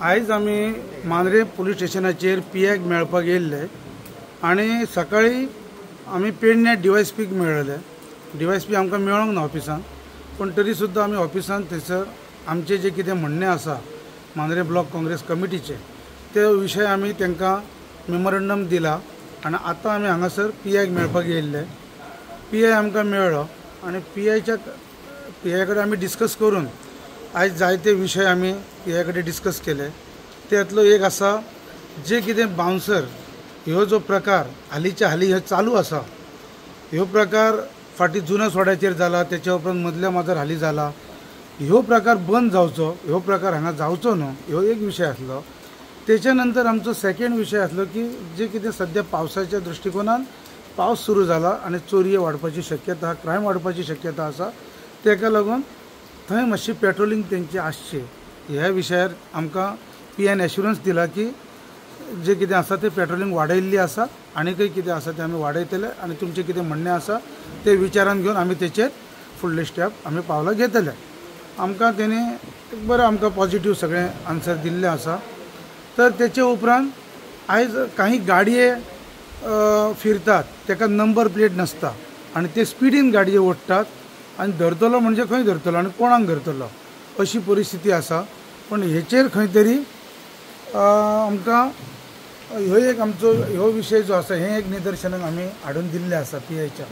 आयज आमी मांद्रे पुलीस स्टेशनाचेर पीआयक मेळपाक येयल्ले आनी सकाळी आमी पेडण्या डीवायएसपीक मेळ्ळे। डीवायएसपी आमकां मेळोंक ना ऑफिसान, पण तरी सुद्दां आमी ऑफिसान थंयसर आमचे जे कितें म्हणणें आसा मांद्रे ब्लॉक काँग्रेस कमिटीचे ते विशय आमी तांकां मेमोरंडम दिला आनी आतां आमी हांगासर पीआयक मेळपाक येयल्ले। पीआय आमकां मेळ्ळो आनी पीआय कडेन आमी डिस्कस करून आयज जायते विशय आमी पीआय कडेन डिस्कस केले। त्यातलो एक आसा जे कितें बाउन्सर ह्यो जो प्रकार हालींच्या हालीं हे चालू आसा, ह्यो प्रकार फाटीं जुन्या सोड्याचेर जाला, त्याच्या उपरांत मदल्या माजर हालीं जाला, ह्यो प्रकार बंद जावचो, ह्यो प्रकार हांगा जावचो न्हू, ह्यो एक विशय आसलो। त्याच्या नंतर आमचो सेकंड विशय आसलो की जे कितें सद्या पावसाच्या दृश्टिकोनान पावस सुरू जाला आनी चोरये वाडपाची शक्यता, क्रायम वाडपाची शक्यता आसा, ताका लागून थंय मातशी पेट्रोलिंग तेंची आसची। ह्या विशयार आमकां पीआयन एश्युरन्स दिला की जे कितें आसा ते पेट्रोलिंग वाडयल्ली आसा, आनीकय कितें आसा ते आमी वाडयतले आनी तुमचें कितें म्हणणें आसा ते विचारान घेवन आमी तेचेर फुडले स्टेप आमी पावलां घेतले। आमकां तेणी बरें आमकां पॉजिटीव सगळें आन्सर दिल्लें आसा। तर तेचे उपरांत आयज काही गाडये फिरतात ताका नंबर प्लेट नासता आनी ते स्पिडीन गाडये ओडटात आनी धरतलो म्हणजे खंय धरतलो आनी कोणाक धरतलो अशी परिस्थिती आसा। पण हेचेर खंय तरी आमकां ह्यो एक आमचो ह्यो विशय जो आसा हें एक निदर्शनाक आमी हाडून दिल्लें आसा पीआयच्या।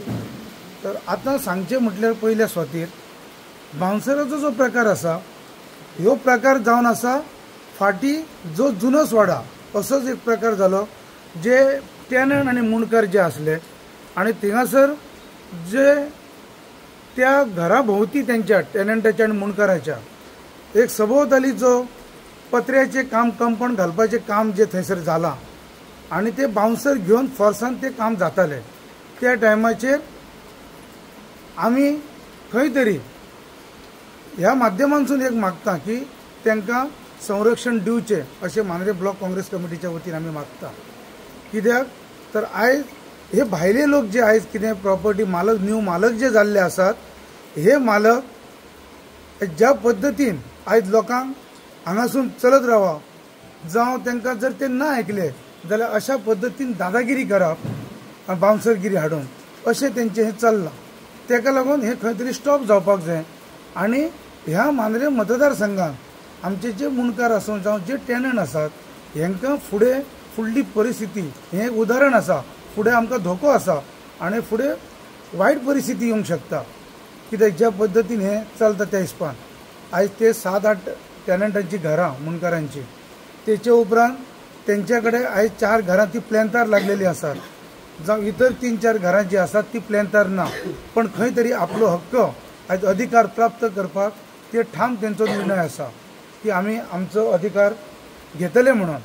तर आतां सांगचें म्हटल्यार पयल्या स्वातीर बाउन्सराचो जो प्रकार आसा ह्यो प्रकार जावन आसा फाटीं जो जुनो सोडा असोच एक प्रकार जालो जे टेनंट आनी मुणकार जे आसले आनी थिंगासर जे त्या घरा भोंवती त्यांच्या टेनंटाच्या आनी मुणकाराच्या एक सभोवताली जो पत्र्याचें काम कंपाउंड घालपाचें काम जे थंयसर जालां आनी ते बाउन्सर घेवन फोर्सान ते काम जाताले, त्या टायमाचेर आमी खंय तरी ह्या माध्यमांतसून एक मागता की तांकां संरक्षण दिवचें अशें मांद्रे ब्लॉक काँग्रेस कमिटीच्या वतीन आमी मागता। कित्याक तर आयज हे भायले लोक जे आयज कितें प्रॉपर्टी मालक न्यू मालक जे जाल्ले आसात, हे मालक ज्या पद्दतीन आयज लोकांक हांगासून चलत रावप जावं तांकां जर ते ना आयकले जाल्यार अशा पद्दतीन दादागिरी करप, बाउन्सरगिरी हाडून अशें तेंचें हें चल्लां। ताका लागून हे खंय तरी स्टॉप जावपाक जाय आनी ह्या मांद्रे मतदारसंघात आमचे जे मुणकार आसूं जावं जे टेनंट आसात हांकां फुडें फुडली परिस्थिती हें एक उदाहरण आसा, फुडें आमकां धोको आसा आनी फुडें वायट परिस्थिती येवंक शकता। कित्याक ज्या पद्दतीन हें चलता त्या हिसपान आयज ते 7-8 टेनंटांची घरां मुणकारांची, तेचे उपरांत तेंच्या कडेन आयज 4 घरां ती प्लॅन्थार लागलेली आसात, जावं इतर 3-4 घरां जी आसात ती प्लॅन्थार ना, पण खंय तरी आपलो हक्क आयज अधिकार प्राप्त करपाक ते ठाम तेंचो निर्णय आसा की आमी आमचो अधिकार घेतले म्हणून।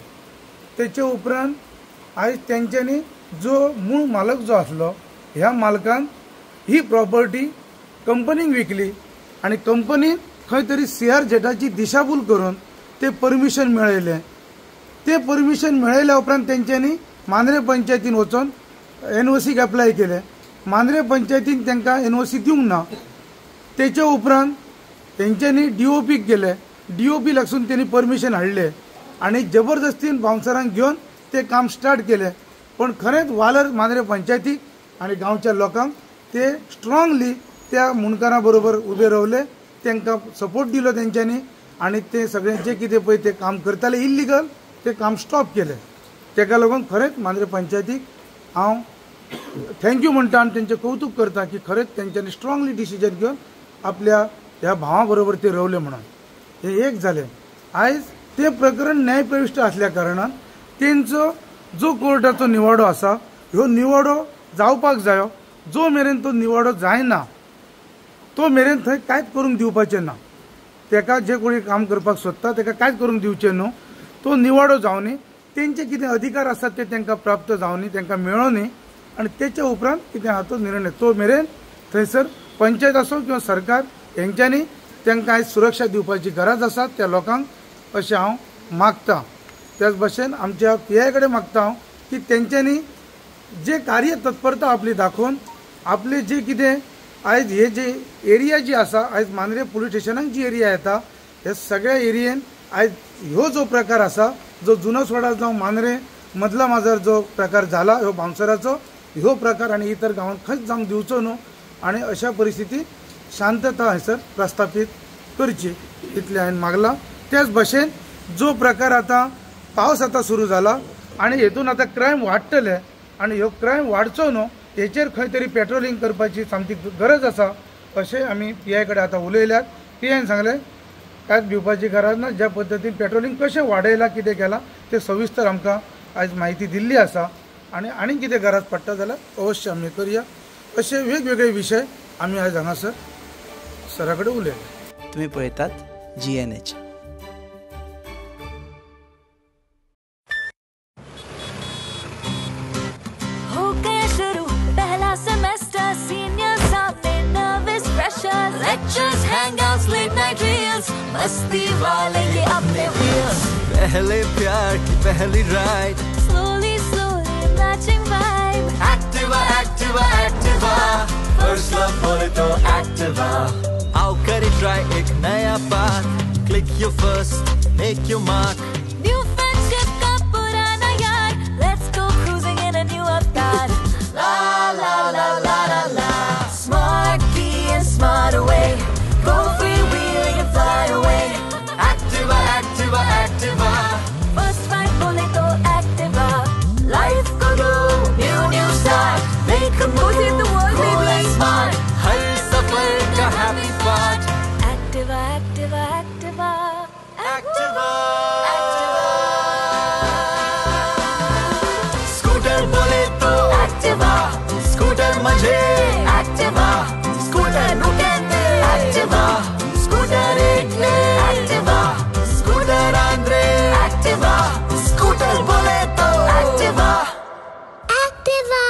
तेचे उपरांत आयज तेंच्यांनी जो मूळ मालक जो आसलो ह्या मालकान ही प्रॉपर्टी कंपनीक विकली आनी कंपनीन खंय तरी CR जेटाची दिशाभूल करून ते परमिशन मेळयलें। ते परमिशन मेळयल्या उपरांत तेंच्यांनी मांद्रे पंचायतीन वचून NOCक एप्लाय केले, मांद्रे पंचायतीन तांकां NOC दिवंक ना। तेच्या उपरांत तेंच्यांनी DOPक गेले, DOP लागसून तेणी परमिशन हाडले आनी जबरदस्तीन बाउन्सरांक घेवन ते काम स्टार्ट केले। पण खरेंच वालर मांद्रे पंचायतीक आनी गांवच्या लोकांक ते स्ट्रॉंगली त्या मुणकारां बरोबर उबे रावले, तांकां सपोर्ट दिलो तेंच्यांनी आनी ते सगळें जे कितें पळय ते काम करताले इल्लिगल ते काम स्टॉप केले। ताका लागून खरेंच मांद्रे पंचायतीक हांव थँक्यू म्हणटा आनी तेंचें कौतुक करता की खरेंच तेंच्यांनी स्ट्रॉंगली डिसिजन घेवन आपल्या ह्या भावा बरोबर ते रावले म्हणून। हे एक जालें। आयज ते प्रकरण न्यायप्रविश्ट आसल्या कारणान तेंचो जो कोर्टाचो निवाडो आसा ह्यो निवाडो जावपाक जायो, जो मेरेन तो निवाडो जायना तो मेरेन थंय कांयच करूंक दिवपाचें ना। ताका जे कोणी काम करपाक सोदता ताका कांयच करूंक दिवचें न्हू, तो निवाडो जावनी, तेंचे कितें अधिकार आसात ते तांकां प्राप्त जावनी, तांकां मेळोनी आनी तेच्या उपरांत कितें आहा तो निर्णय तो मेरेन थंयसर पंचायत आसूं किंवा सरकार हेंच्यांनी तांकां आयज सुरक्षा दिवपाची गरज आसा त्या लोकांक अशें हांव मागतां। त्याच भशेन आमच्या पीआय कडेन मागता हांव की तेंच्यांनी जे कार्य तत्परता आपली दाखोवन आपले जे कितें आयज हे जे एरिया जी आसा आयज मांद्रे पुलीस स्टेशनाक जी एरिया येता हे सगळ्या एरियेन आज ह्यो जो प्रकार असा जो जुनो सोडा जावं मांद्रे मदला माजर जो प्रकार झाला ह्यो बाउन्सराचो ह्यो प्रकार आणि इतर गांवांत खंयच जावंक दिवचो न्हू आणि अशा परिस्थिती शांतता हैसर प्रस्थापित करची इतले हांवें मागला। त्याच भशेन जो प्रकार आता पावस आता सुरू झाला आणि हेतून आता क्रायम वाडटले आणि ह्यो क्रायम वाडचो न्हू हेचेर खंय तरी पेट्रोलिंग करपाची सामकी गरज आसा अशें आमी PI कडेन आतां उलयल्यात। PIन सांगलें कांयच भिवपाची गरज ना, ज्या पद्दतीन पेट्रोलिंग कशें वाडयलां कितें केलां ते सविस्तर आमकां आज माहिती दिल्ली आसा आणि कितें गरज पडटा जाल्यार अवश्य आमी करया। अशे वेगवेगळे विशय आमी आज हांगासर सरा कडेन उलयले। तुम्ही पळयतात GNH। हो गया शुरू पहला सेमेस्टर, सीनियर्स साथ में nervous pressure, lectures hangouts late night reels, मस्ती वाले ये अपने व्हील्स, पहले प्यार की पहली ride, slowly slowly matching vibe, Activa Activa Activa, first love बोले तो Activa, आओ करें try एक नया path, click your first, make your mark, new friendship का पुराना यार, let's go cruising in a new avatar, la la la la la la, smart key and smart away, go freewheeling and fly away, Activa Activa Activa, first vibe बोले तो Activa, life को दो new start, make a move in the world, cool baby and smart, हर सफर का happy part, Activa Activa Activa Activa scooter बोले तो Activa scooter मजे Activa scooter नुकेंदे Activa scooter एकले Activa scooter Andre Activa scooter बोले तो Activa Activa